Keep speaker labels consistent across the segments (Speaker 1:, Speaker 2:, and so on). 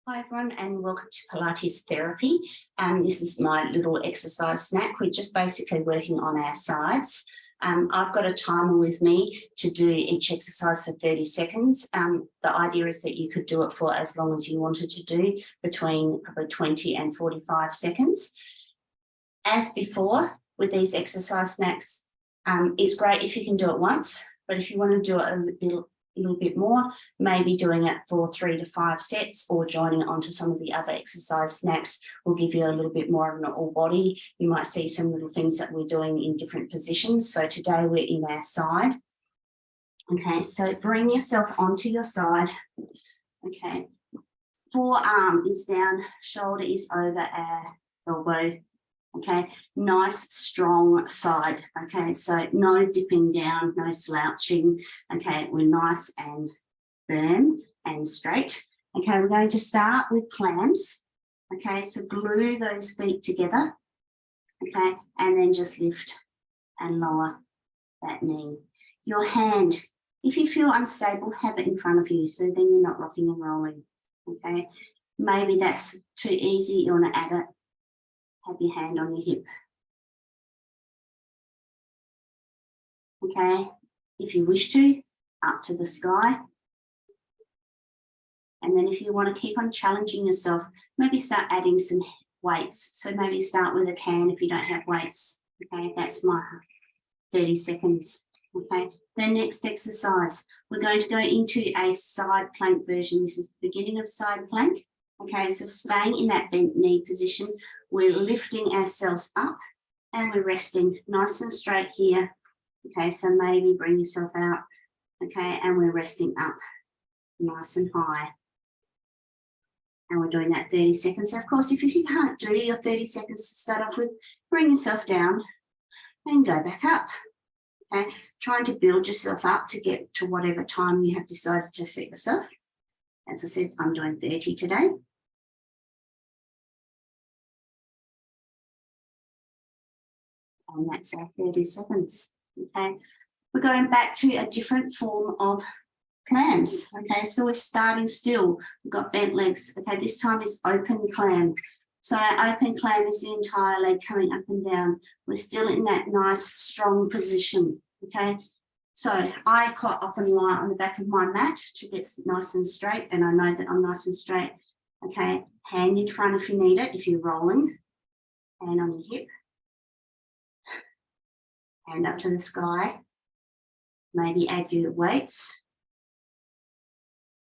Speaker 1: Hi everyone and welcome to Pilates therapy. This is my little exercise snack. We're just basically working on our sides. I've got a timer with me to do each exercise for 30 seconds. The idea is that you could do it for as long as you wanted to do, between probably 20 and 45 seconds. As before, with these exercise snacks, it's great if you can do it once, but if you want to do it a little bit more, maybe doing it for 3 to 5 sets or joining it onto some of the other exercise snacks will give you a little bit more of an all body. You might see some little things that we're doing in different positions. So today we're in our side. Okay, so bring yourself onto your side. Okay, forearm is down, shoulder is over our elbow. Okay, nice strong side. Okay, so no dipping down, no slouching. Okay, we're nice and firm and straight. Okay, we're going to start with clams. Okay, so glue those feet together. Okay, and then just lift and lower that knee. Your hand, if you feel unstable, have it in front of you, so then you're not rocking and rolling. Okay, maybe that's too easy, you want to add it. Have your hand on your hip. Okay, if you wish to, up to the sky. And then if you want to keep on challenging yourself, maybe start adding some weights. So maybe start with a can if you don't have weights. Okay, that's my 30 seconds. Okay, the next exercise, we're going to go into a side plank version. This is the beginning of side plank. Okay, so staying in that bent knee position, we're lifting ourselves up and we're resting nice and straight here. Okay, so maybe bring yourself out. Okay, and we're resting up nice and high. And we're doing that 30 seconds. So of course, if you can't do your 30 seconds to start off with, bring yourself down and go back up. Okay, trying to build yourself up to get to whatever time you have decided to set yourself. As I said, I'm doing 30 today. And that's our 30 seconds. Okay, we're going back to a different form of clams. Okay, so we're starting still. We've got bent legs. Okay, this time is open clam. So our open clam is the entire leg coming up and down. We're still in that nice, strong position. Okay, so I quite often lie on the back of my mat to get nice and straight, and I know that I'm nice and straight. Okay, hand in front if you need it, if you're rolling, hand on your hip, hand up to the sky, maybe add your weights.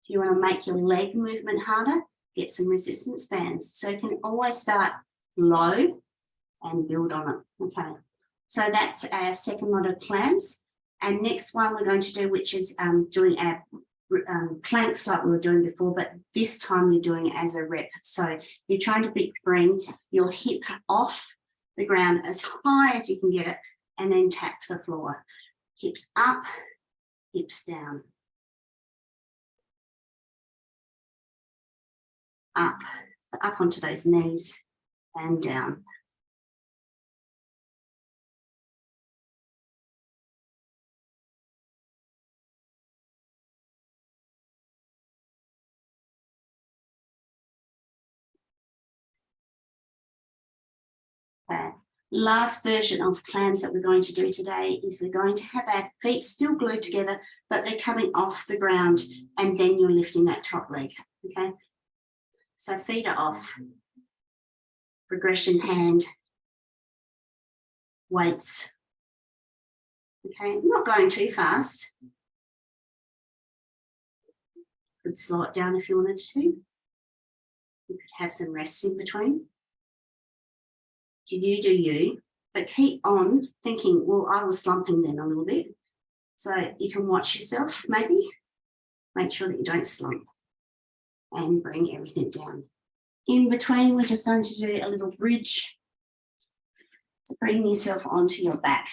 Speaker 1: If you want to make your leg movement harder, get some resistance bands. So you can always start low and build on it. Okay, so that's our second lot of clams. And next one we're going to do, which is doing our planks like we were doing before, but this time you're doing it as a rep. So you're trying to bring your hip off the ground as high as you can get it, and then tap the floor. Hips up, hips down. Up, so up onto those knees and down. Okay. Last version of clams that we're going to do today is we're going to have our feet still glued together, but they're coming off the ground, and then you're lifting that top leg. Okay, so feet are off, progression hand, weights. Okay, not going too fast. Could slow it down if you wanted to. You could have some rests in between. Do you, but keep on thinking, well, I was slumping then a little bit. So you can watch yourself, maybe. Make sure that you don't slump and bring everything down. In between, we're just going to do a little bridge to bring yourself onto your back.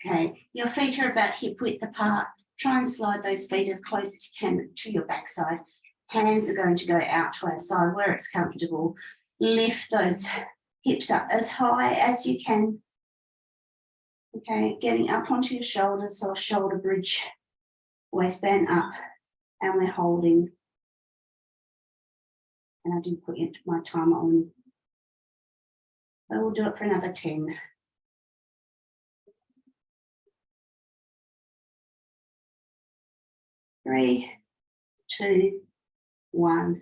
Speaker 1: Okay, your feet are about hip width apart. Try and slide those feet as close as you can to your backside. Hands are going to go out to our side where it's comfortable. Lift those hips up as high as you can. Okay, getting up onto your shoulders, so a shoulder bridge, waistband up, and we're holding And I did put my timer on. I will do it for another 10. 3, 2, 1.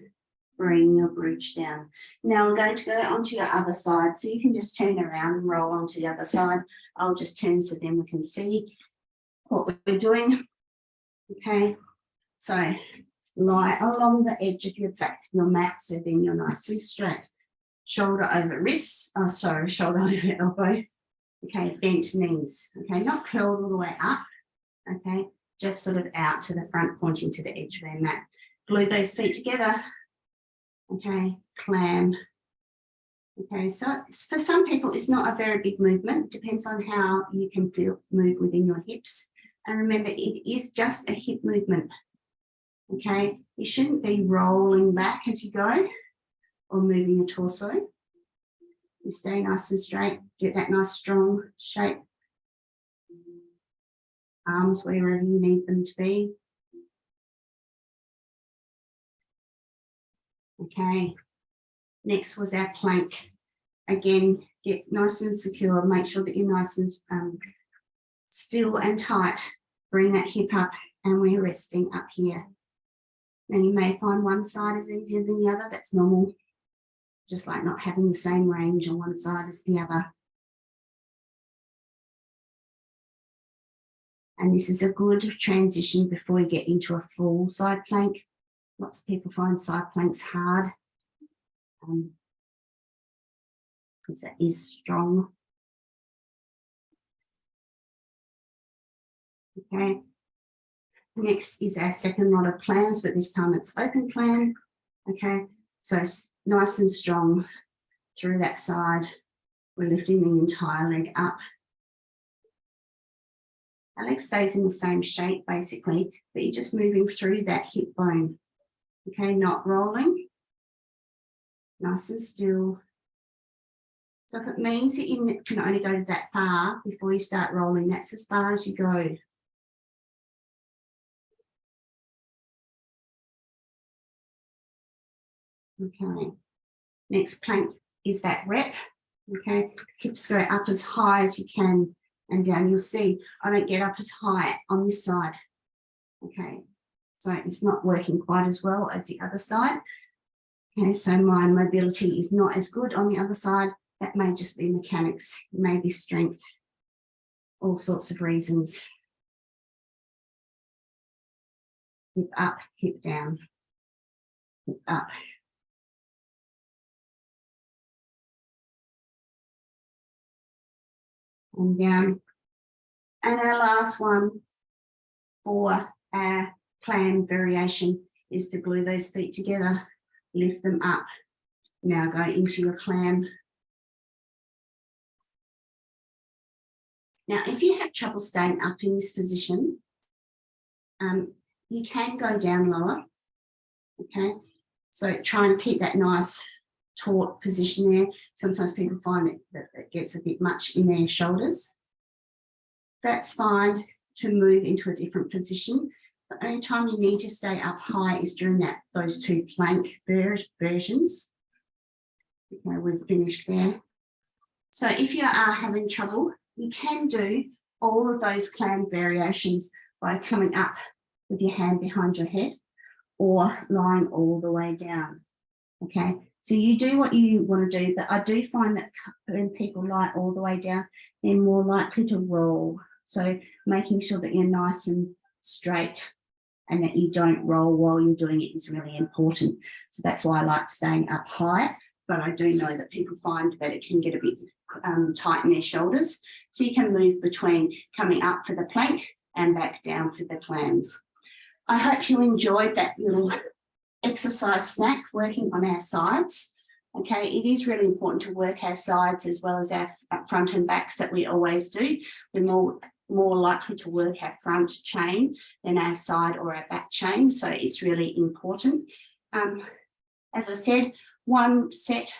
Speaker 1: Bring your bridge down. Now I'm going to go onto your other side, so you can just turn around and roll onto the other side. I'll just turn so then we can see what we're doing. Okay, so lie along the edge of your back, your mat, so then you're nice and straight. Shoulder over wrist, shoulder over elbow. Okay, bent knees. Okay, not curled all the way up. Okay, just sort of out to the front, pointing to the edge of their mat. Glue those feet together. Okay, clam. Okay, so for some people, it's not a very big movement. Depends on how you can move within your hips. And remember, it is just a hip movement. Okay, you shouldn't be rolling back as you go or moving your torso. You stay nice and straight, get that nice strong shape. Arms wherever you need them to be. Okay, next was our plank. Again, get nice and secure. Make sure that you're nice and still and tight. Bring that hip up and we're resting up here. Now you may find one side is easier than the other. That's normal. Just like not having the same range on one side as the other. And this is a good transition before we get into a full side plank. Lots of people find side planks hard because that is strong. Okay. Next is our second lot of clams, but this time it's open clam. Okay, so it's nice and strong through that side. We're lifting the entire leg up. Our leg stays in the same shape basically, but you're just moving through that hip bone. Okay, not rolling. Nice and still. So if it means that you can only go that far before you start rolling, that's as far as you go. Okay, next plank is that rep. Okay, hips go up as high as you can and down. You'll see I don't get up as high on this side. Okay, so it's not working quite as well as the other side. Okay, so my mobility is not as good on the other side. That may just be mechanics, maybe strength, all sorts of reasons. Hip up, hip down, hip up. And down. And our last one for our clam variation is to glue those feet together, lift them up. Now go into your clam. Now, if you have trouble staying up in this position, you can go down lower. Okay, so try and keep that nice taut position there. Sometimes people find that it gets a bit much in their shoulders. That's fine to move into a different position. The only time you need to stay up high is during those two plank versions. Okay, we've finished there. So if you are having trouble, you can do all of those clam variations by coming up with your hand behind your head or lying all the way down. Okay, so you do what you want to do, but I do find that when people lie all the way down, they're more likely to roll. So making sure that you're nice and straight and that you don't roll while you're doing it is really important. So that's why I like staying up high, but I do know that people find that it can get a bit tight in their shoulders. So you can move between coming up for the plank and back down for the clams. I hope you enjoyed that little exercise snack working on our sides. Okay, it is really important to work our sides as well as our front and backs that we always do. We're more likely to work our front chain than our side or our back chain, so it's really important. As I said, 1 set,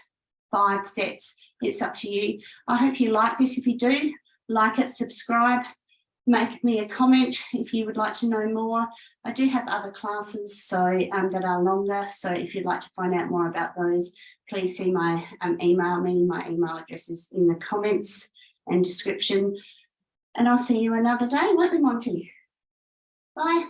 Speaker 1: 5 sets, it's up to you. I hope you like this. If you do, like it, subscribe, make me a comment if you would like to know more. I do have other classes that are longer, so if you'd like to find out more about those, please see my email me. My email address is in the comments and description. And I'll see you another day, won't we, Monty? Bye.